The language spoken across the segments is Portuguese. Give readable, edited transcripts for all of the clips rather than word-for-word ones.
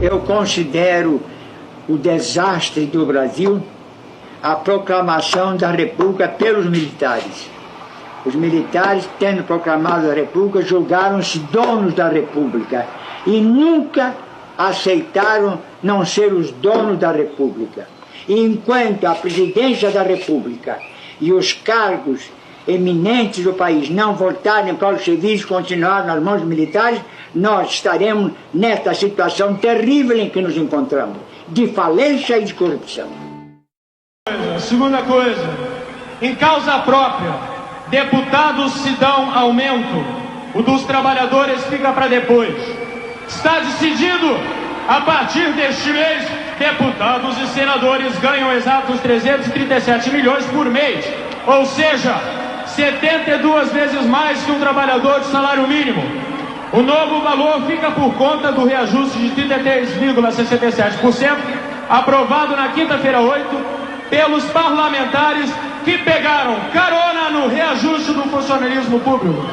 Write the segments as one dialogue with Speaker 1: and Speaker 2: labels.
Speaker 1: Eu considero o desastre do Brasil a proclamação da República pelos militares. Os militares, tendo proclamado a República, julgaram-se donos da República e nunca aceitaram não ser os donos da República. E enquanto a presidência da República e os cargos eminentes do país não voltarem para o serviço e continuar nas mãos militares, nós estaremos nesta situação terrível em que nos encontramos, de falência e de corrupção.
Speaker 2: Segunda coisa, em causa própria, deputados se dão aumento, o dos trabalhadores fica para depois. Está decidido, a partir deste mês, deputados e senadores ganham exatos 337 milhões por mês, ou seja, 72 vezes mais que um trabalhador de salário mínimo. O novo valor fica por conta do reajuste de 33,67%, aprovado na quinta-feira 8, pelos parlamentares que pegaram carona no reajuste do funcionalismo público.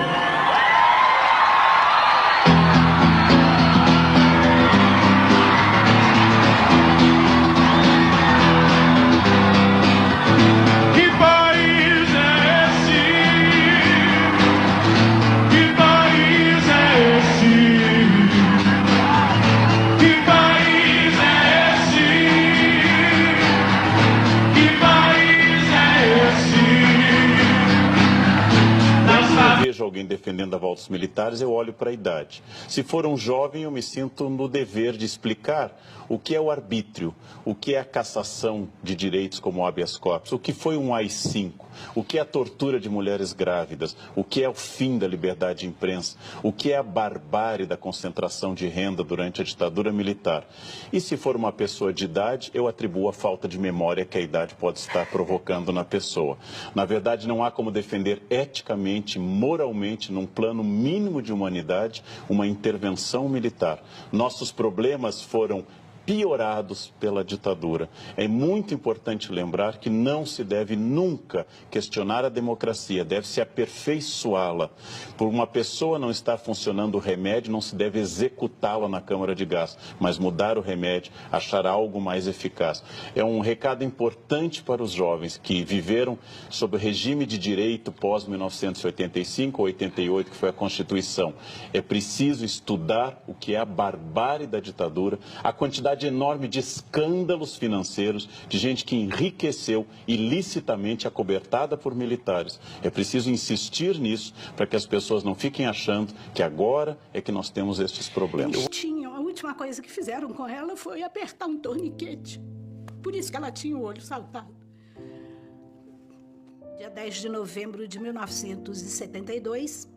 Speaker 3: Alguém defendendo a volta dos militares, eu olho para a idade. Se for um jovem, eu me sinto no dever de explicar o que é o arbítrio, o que é a cassação de direitos como o habeas corpus, o que foi um AI-5, o que é a tortura de mulheres grávidas, o que é o fim da liberdade de imprensa, o que é a barbárie da concentração de renda durante a ditadura militar. E se for uma pessoa de idade, eu atribuo a falta de memória que a idade pode estar provocando na pessoa. Na verdade, não há como defender eticamente, moralmente, num plano mínimo de humanidade, uma intervenção militar. Nossos problemas foram piorados pela ditadura. É muito importante lembrar que não se deve nunca questionar a democracia, deve-se aperfeiçoá-la. Por uma pessoa não estar funcionando o remédio, não se deve executá-la na Câmara de Gás, mas mudar o remédio, achar algo mais eficaz. É um recado importante para os jovens que viveram sob o regime de direito pós-1985 ou 88, que foi a Constituição. É preciso estudar o que é a barbárie da ditadura, a quantidade enorme de escândalos financeiros, de gente que enriqueceu ilicitamente acobertada por militares. É preciso insistir nisso para que as pessoas não fiquem achando que agora é que nós temos estes problemas.
Speaker 4: A última coisa que fizeram com ela foi apertar um torniquete. Por isso que ela tinha o olho saltado. Dia 10 de novembro de 1972,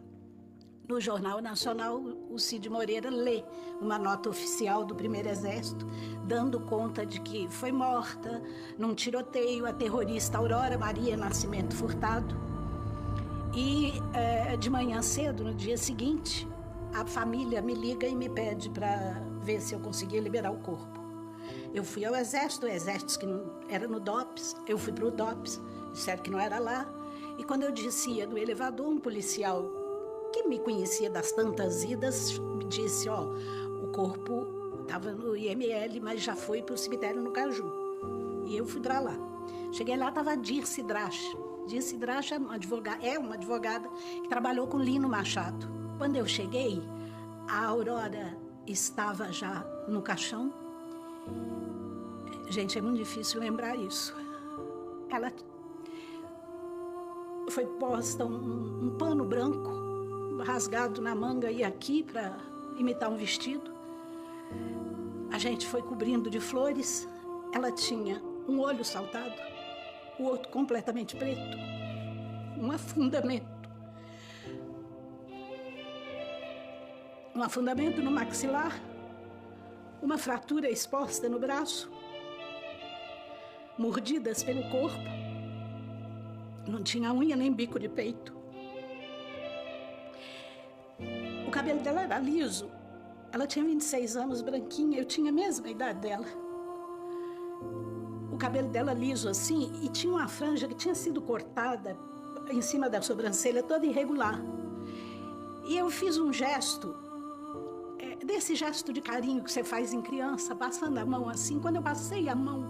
Speaker 4: no Jornal Nacional, o Cid Moreira lê uma nota oficial do Primeiro Exército, dando conta de que foi morta num tiroteio a terrorista Aurora Maria Nascimento Furtado. E de manhã cedo, no dia seguinte, a família me liga e me pede para ver se eu conseguia liberar o corpo. Eu fui ao Exército, o Exército que não era no DOPS, eu fui para o DOPS, disseram que não era lá. E quando eu descia do elevador, um policial que me conhecia das tantas idas, me disse, o corpo estava no IML, mas já foi para o cemitério no Caju. E eu fui para lá. Cheguei lá, estava a Dirce Drache. Dirce Drache é uma advogada que trabalhou com Lino Machado. Quando eu cheguei, a Aurora estava já no caixão. Gente, é muito difícil lembrar isso. Ela foi posta um pano branco rasgado na manga e aqui para imitar um vestido. A gente foi cobrindo de flores. Ela tinha um olho saltado, o outro completamente preto, um afundamento no maxilar, uma fratura exposta no braço, mordidas pelo corpo. Não tinha unha nem bico de peito. O cabelo dela era liso. Ela tinha 26 anos, branquinha. Eu tinha a mesma idade dela. O cabelo dela liso assim, e tinha uma franja que tinha sido cortada em cima da sobrancelha, toda irregular. E eu fiz um gesto desse gesto de carinho que você faz em criança, passando a mão assim. Quando eu passei a mão,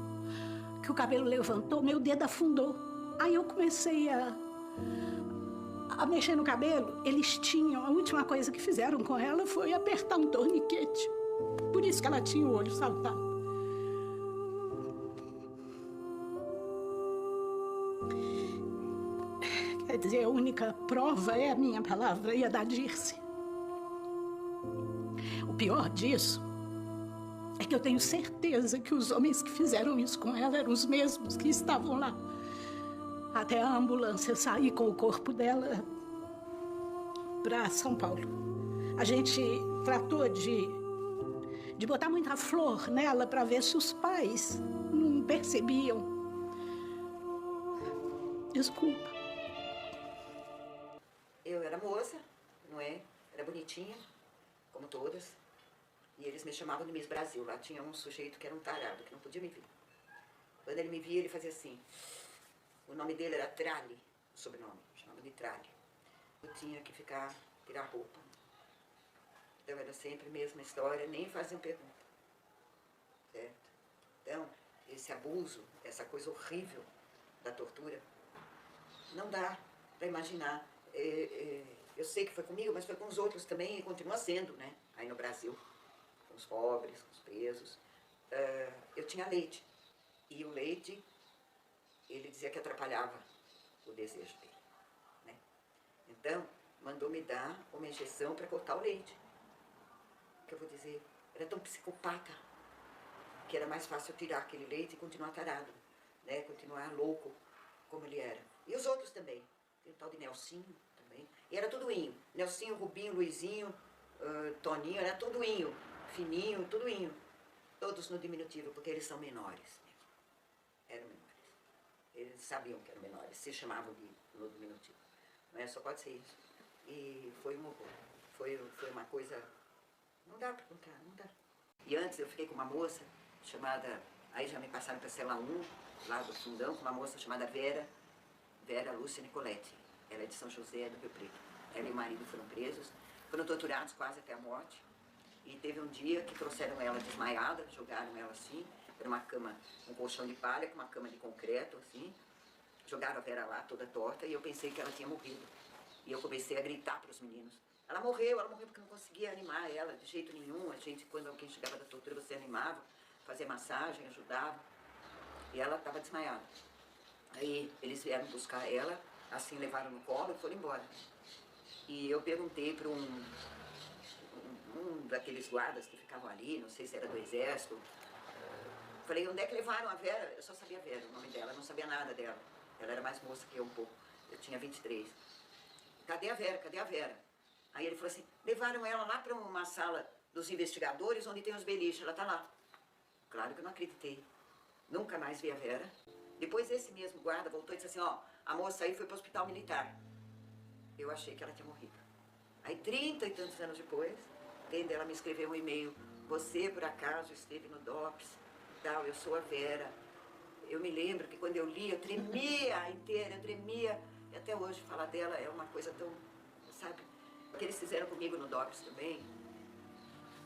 Speaker 4: que o cabelo levantou, meu dedo afundou. Aí eu comecei a mexer no cabelo. Eles tinham, a última coisa que fizeram com ela foi apertar um torniquete. Por isso que ela tinha o olho saltado. Quer dizer, a única prova é a minha palavra e a da Dirce. O pior disso é que eu tenho certeza que os homens que fizeram isso com ela eram os mesmos que estavam lá até a ambulância sair com o corpo dela para São Paulo. A gente tratou de botar muita flor nela para ver se os pais não percebiam. Desculpa.
Speaker 5: Eu era moça, não é? Era bonitinha, como todas. E eles me chamavam de Miss Brasil. Lá tinha um sujeito que era um tarado, que não podia me ver. Quando ele me via, ele fazia assim. O nome dele era Tralli, o sobrenome, chamava de Tralli. Eu tinha que tirar a roupa. Então era sempre a mesma história, nem faziam pergunta. Certo? Então, esse abuso, essa coisa horrível da tortura, não dá para imaginar. Eu sei que foi comigo, mas foi com os outros também e continua sendo, né? Aí no Brasil, com os pobres, com os presos. Eu tinha leite. E o leite, ele dizia que atrapalhava o desejo dele, né? Então, mandou me dar uma injeção para cortar o leite. Que eu vou dizer, era tão psicopata que era mais fácil tirar aquele leite e continuar tarado, né? Continuar louco como ele era. E os outros também. Tem o tal de Nelsinho também. E era tudo inho. Nelsinho, Rubinho, Luizinho, Toninho, era tudo inho. Fininho, tudo inho. Todos no diminutivo, porque eles são menores mesmo. Eram menores. Eles sabiam que eram menores, se chamavam no diminutivo. Não é? Só pode ser isso. E foi um horror. Foi uma coisa... Não dá para contar, não dá. E antes eu fiquei com uma moça chamada... Aí já me passaram para a cela 1, lá do fundão, com uma moça chamada Vera Lúcia Nicoletti. Ela é de São José do Rio Preto. Ela e o marido foram presos, foram torturados quase até a morte. E teve um dia que trouxeram ela desmaiada, jogaram ela assim, era uma cama, um colchão de palha com uma cama de concreto, assim. Jogaram a Vera lá, toda torta, e eu pensei que ela tinha morrido. E eu comecei a gritar para os meninos. Ela morreu porque eu não conseguia animar ela de jeito nenhum. A gente, quando alguém chegava da tortura, você animava, fazia massagem, ajudava. E ela estava desmaiada. Aí eles vieram buscar ela, assim levaram no colo e foram embora. E eu perguntei para um daqueles guardas que ficavam ali, não sei se era do exército. Falei, onde é que levaram a Vera? Eu só sabia Vera, o nome dela, não sabia nada dela. Ela era mais moça que eu um pouco, eu tinha 23. Cadê a Vera? Cadê a Vera? Aí ele falou assim, levaram ela lá para uma sala dos investigadores onde tem os beliches, ela está lá. Claro que eu não acreditei. Nunca mais vi a Vera. Depois esse mesmo guarda voltou e disse assim, ó, a moça aí foi para o hospital militar. Eu achei que ela tinha morrido. Aí 30 e tantos anos depois, ela me escreveu um e-mail, você por acaso esteve no DOPS, tal, eu sou a Vera. Eu me lembro que quando eu li, eu tremia inteira, eu tremia. E até hoje falar dela é uma coisa tão, sabe? O que eles fizeram comigo no DOPS também,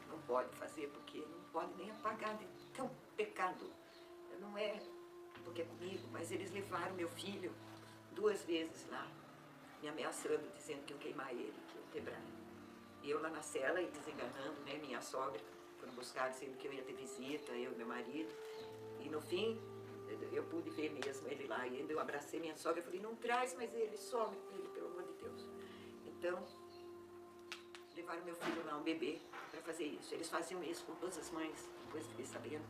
Speaker 5: não pode fazer porque não pode nem apagar de tão pecado. Não é porque é comigo, mas eles levaram meu filho 2 vezes lá, me ameaçando, dizendo que eu queimar ele, que eu quebrar. E eu lá na cela e desenganando, né, minha sogra, foram buscar dizendo que eu ia ter visita, eu e meu marido. E no fim, eu pude ver mesmo ele lá, e ainda eu abracei minha sogra e falei, não traz mais ele, some ele, pelo amor de Deus. Então, levaram meu filho lá, um bebê, para fazer isso. Eles faziam isso com todas as mães, depois fiquei sabendo.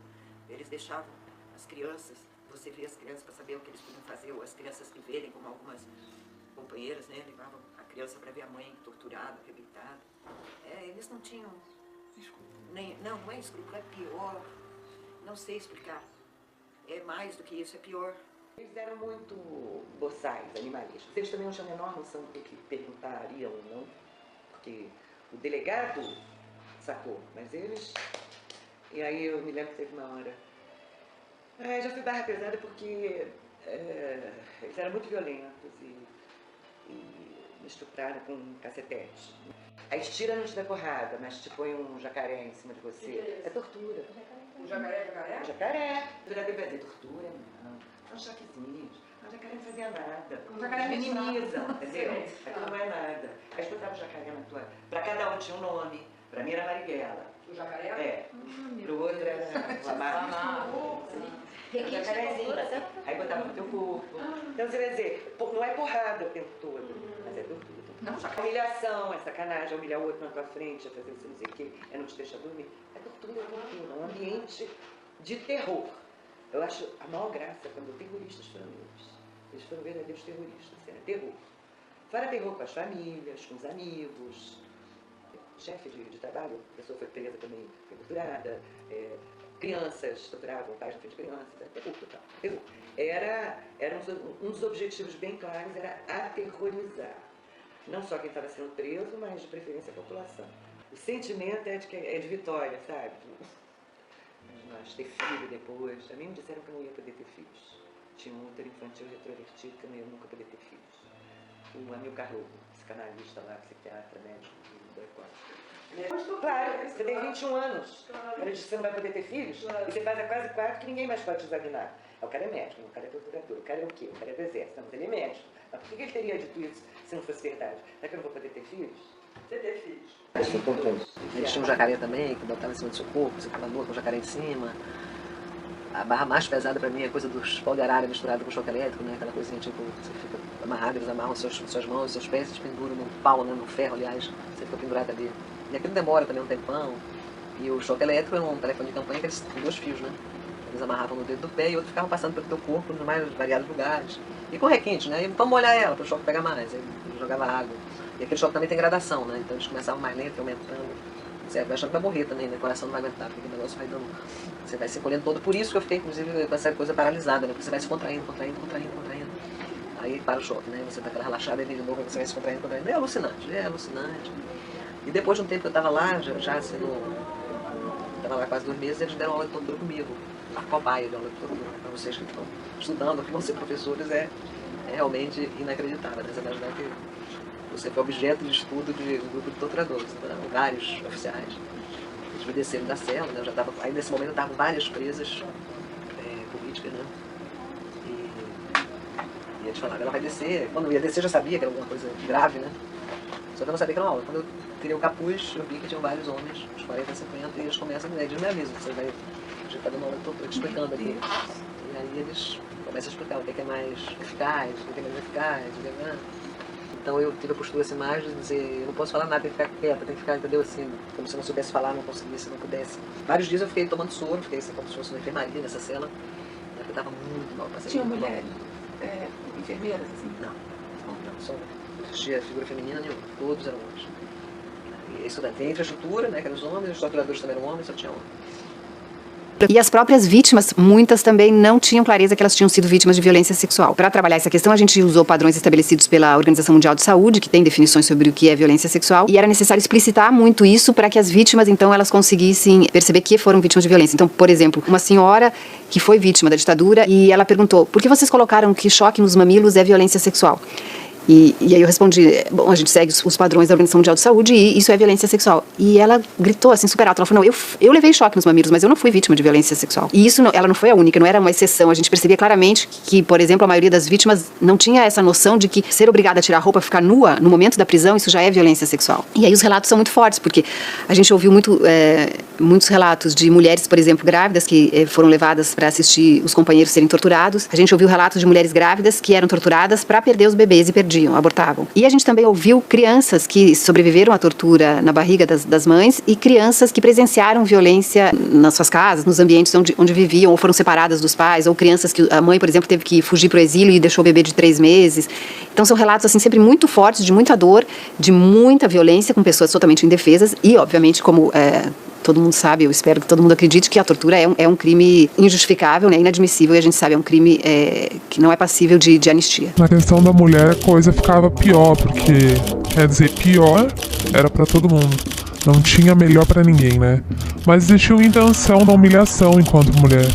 Speaker 5: Eles deixavam as crianças, você vê as crianças para saber o que eles podiam fazer, ou as crianças que verem, como algumas companheiras, né, levavam a criança para ver a mãe torturada, arrebentada. Eles não tinham... Não é escrúpulo, é pior. Não sei explicar. É mais do que isso, é pior.
Speaker 6: Eles eram muito boçais, animalistas. Eles também não tinham a menor noção do que perguntariam ou não, porque o delegado sacou, mas eles... E aí eu me lembro que teve uma hora... já fui barra pesada porque eles eram muito violentos e me estupraram com cacetete. Aí estira, não te dá porrada, mas te põe um jacaré em cima de você. É tortura.
Speaker 5: O jacaré é jacaré?
Speaker 6: O jacaré. Tortura deve fazer tortura, não. São choquezinhos. O jacaré não fazia nada.
Speaker 5: O jacaré
Speaker 6: minimizam, entendeu? Aquilo não é nada. Aí botava o jacaré na tua... Pra cada um tinha um nome. Pra mim era Marighella.
Speaker 5: O jacaré?
Speaker 6: É. Pro outro era o Amaro. O jacarezinho. Aí botava no teu corpo. Então você vai dizer, não é porrada o tempo todo, mas é tortura. Não, humilhação, é sacanagem, humilhar o outro na tua frente, é fazer isso, não sei o quê, é não te deixar dormir. É tortura, é um ambiente de terror. Eu acho a maior graça quando terroristas foram eles. Eles foram verdadeiros terroristas, era terror. Fora terror com as famílias, com os amigos. Chefe de trabalho, a pessoa foi presa também, foi torturada. Crianças torturavam pais na frente de crianças, terror total. Terror. Era um dos objetivos bem claros, era aterrorizar. Não só quem estava sendo preso, mas de preferência a população. O sentimento é de vitória, sabe? Mas ter filho depois. A mim me disseram que eu não ia poder ter filhos. Tinha um útero infantil retrovertido que eu não ia nunca poder ter filhos. O Amilcar Lobo, psicanalista lá, psiquiatra, médico, claro, você tem 21 anos. Ela disse que você não vai poder ter filhos. E você faz a quase 4 que ninguém mais pode te examinar. O cara é médico, o cara é torturador, o cara é o quê? O cara é do exército, mas ele é médico. Mas por que ele teria dito isso se não fosse verdade? Será que eu não vou poder ter filhos? Você ter filhos. Eles tinham um jacaré também, que botava em cima do seu corpo, você ficava nu com o jacaré em cima. A barra mais pesada pra mim é a coisa dos pau de arara misturado com choque elétrico, né? Aquela coisinha tipo, você fica amarrado, eles amarram suas mãos, seus pés, se penduram no pau, né? No ferro, aliás, você fica pendurado ali. E aquilo demora também um tempão. E o choque elétrico é um telefone de campanha que eles têm 2 fios, né? Eles amarravam no dedo do pé e outro ficavam passando pelo teu corpo nos mais variados lugares. E com requinte, né? E vamos molhar ela para o choque pegar mais. Aí jogava água. E aquele choque também tem gradação, né? Então eles começavam mais lento, aumentando. Você vai achando que vai morrer também, né? O coração não vai aguentar, porque o negócio vai dando... Você vai se encolhendo todo. Por isso que eu fiquei, inclusive, com essa coisa paralisada, né? Porque você vai se contraindo. Aí para o choque, né? Você dá aquela relaxada e de novo você vai se contraindo. É alucinante. E depois de um tempo que eu estava lá, já assim, estava lá quase 2 meses, eles deram aula de tortura comigo. A cobaia de aula de tortura. Para vocês que estão estudando, que vão ser professores, é realmente inacreditável. Você imaginar que você foi objeto de estudo de um grupo de torturadores, né? Vários oficiais. Eles me desceram da cela, né? Eu já estava, aí nesse momento eu estava com várias presas políticas, né? E eles falaram, ela vai descer. Quando eu ia descer eu já sabia que era alguma coisa grave, né? Só que eu não sabia que era uma aula. Quando eu tirei o capuz, eu vi que tinham vários homens, uns 40, 50, e eles começam a me dizer, não é mesmo, você vai estar dando aula de tortura, te explicando ali. E aí eles começam a explicar o que é mais eficaz, o que é menos eficaz, Então eu tive a postura assim mais de dizer, eu não posso falar nada, tem que ficar quieta, tem que ficar, entendeu, assim, como se eu não soubesse falar, não conseguisse, não pudesse. Vários dias eu fiquei tomando soro, fiquei assim como se fosse uma enfermaria nessa cela, eu estava muito mal.
Speaker 7: Tinha mulheres, enfermeiras, assim?
Speaker 6: Não, só não existia figura feminina nenhuma, todos eram homens. E isso tem infraestrutura, né, que eram os homens, os torturadores também eram homens, só tinha homens.
Speaker 8: E as próprias vítimas, muitas também não tinham clareza que elas tinham sido vítimas de violência sexual. Para trabalhar essa questão, a gente usou padrões estabelecidos pela Organização Mundial de Saúde, que tem definições sobre o que é violência sexual, e era necessário explicitar muito isso para que as vítimas, então, elas conseguissem perceber que foram vítimas de violência. Então, por exemplo, uma senhora que foi vítima da ditadura e ela perguntou, por que vocês colocaram que choque nos mamilos é violência sexual? E aí eu respondi, bom, a gente segue os padrões da Organização Mundial de Saúde e isso é violência sexual. E ela gritou assim, super alto, ela falou, não, eu levei choque nos mamilos, mas eu não fui vítima de violência sexual. E isso, ela não foi a única, não era uma exceção. A gente percebia claramente que, por exemplo, a maioria das vítimas não tinha essa noção de que ser obrigada a tirar a roupa, ficar nua no momento da prisão, isso já é violência sexual. E aí os relatos são muito fortes, porque a gente ouviu muitos relatos de mulheres, por exemplo, grávidas, que foram levadas para assistir os companheiros serem torturados. A gente ouviu relatos de mulheres grávidas que eram torturadas para perder os bebês e abortavam. E a gente também ouviu crianças que sobreviveram à tortura na barriga das mães e crianças que presenciaram violência nas suas casas, nos ambientes onde viviam ou foram separadas dos pais, ou crianças que a mãe, por exemplo, teve que fugir para o exílio e deixou o bebê de 3 meses. Então são relatos assim sempre muito fortes, de muita dor, de muita violência com pessoas totalmente indefesas e, obviamente, como todo mundo sabe, eu espero que todo mundo acredite que a tortura é um crime injustificável, né, inadmissível, e a gente sabe, é um crime que não é passível de anistia.
Speaker 9: Na questão da mulher, a coisa ficava pior, porque, quer dizer, pior era pra todo mundo. Não tinha melhor pra ninguém, né? Mas existia uma intenção da humilhação enquanto mulher.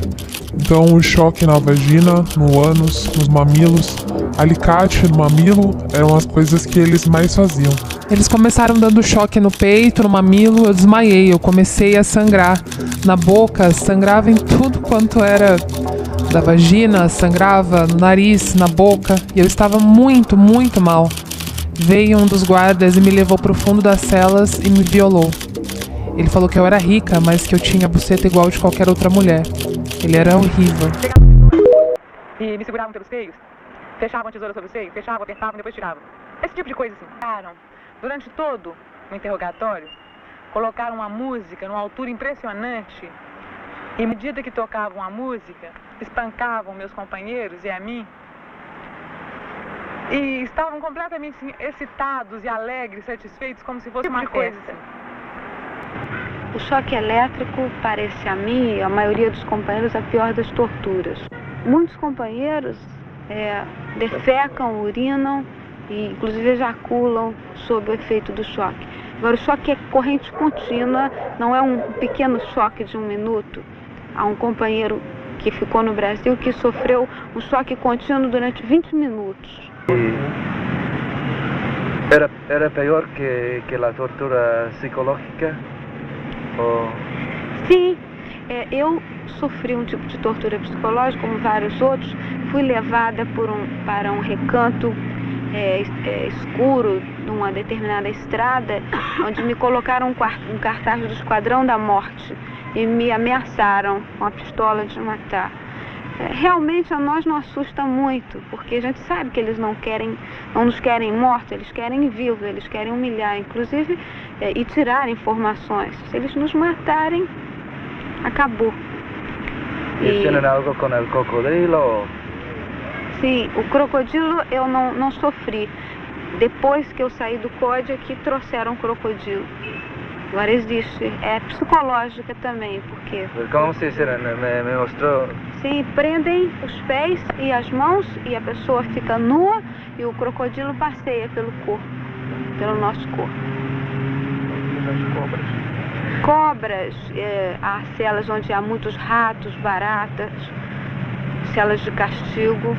Speaker 9: Então o choque na vagina, no ânus, nos mamilos, alicate no mamilo eram as coisas que eles mais faziam. Eles começaram dando choque no peito, no mamilo, eu desmaiei, eu comecei a sangrar na boca, sangrava em tudo quanto era da vagina, sangrava no nariz, na boca, e eu estava muito, muito mal. Veio um dos guardas e me levou para o fundo das celas e me violou. Ele falou que eu era rica, mas que eu tinha a buceta igual de qualquer outra mulher. Ele era horrível.
Speaker 7: E me seguravam pelos seios, fechavam a tesoura sobre o seio, fechavam, apertavam, depois tiravam. Esse tipo de coisa assim. Durante todo o interrogatório, colocaram uma música numa altura impressionante. E à medida que tocavam a música, espancavam meus companheiros e a mim. E estavam completamente excitados e alegres, satisfeitos, como se fosse uma festa.
Speaker 10: O choque elétrico parece a mim e a maioria dos companheiros a pior das torturas. Muitos companheiros defecam, urinam e inclusive ejaculam sob o efeito do choque. Agora, o choque é corrente contínua, não é um pequeno choque de 1 minuto. Há um companheiro que ficou no Brasil que sofreu um choque contínuo durante 20 minutos.
Speaker 11: Era pior que a tortura psicológica? Ou...
Speaker 10: Sim, eu sofri um tipo de tortura psicológica, como vários outros. Fui levada para um recanto escuro, numa determinada estrada, onde me colocaram um cartaz do Esquadrão da Morte e me ameaçaram com a pistola de matar. Realmente a nós não assusta muito, porque a gente sabe que eles não nos querem mortos, eles querem vivos, eles querem humilhar, inclusive, e tirar informações. Se eles nos matarem, acabou.
Speaker 11: E tem algo com o crocodilo?
Speaker 10: Sim, o crocodilo eu não sofri. Depois que eu saí do COD é que trouxeram crocodilo. Agora existe, é psicológica também, porque...
Speaker 11: Como se me mostrou?
Speaker 10: Sim, prendem os pés e as mãos e a pessoa fica nua e o crocodilo passeia pelo corpo, pelo nosso corpo. Cobras, há celas onde há muitos ratos, baratas, celas de castigo.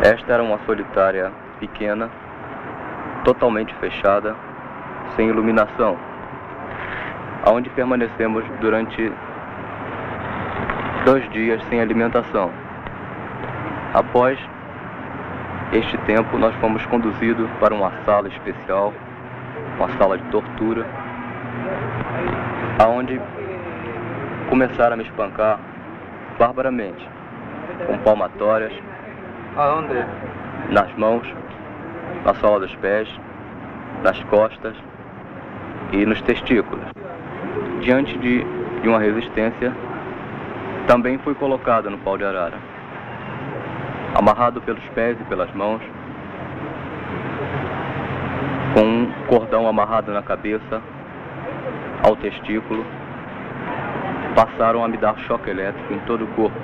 Speaker 12: Esta era uma solitária pequena, totalmente fechada, sem iluminação, aonde permanecemos durante 2 dias sem alimentação. Após este tempo, nós fomos conduzidos para uma sala especial, uma sala de tortura, aonde começaram a me espancar barbaramente, com palmatórias.
Speaker 11: Aonde?
Speaker 12: Nas mãos, na sola dos pés, nas costas e nos testículos. Diante de uma resistência, também fui colocado no pau de arara, amarrado pelos pés e pelas mãos, com um cordão amarrado na cabeça, ao testículo. Passaram a me dar choque elétrico em todo o corpo.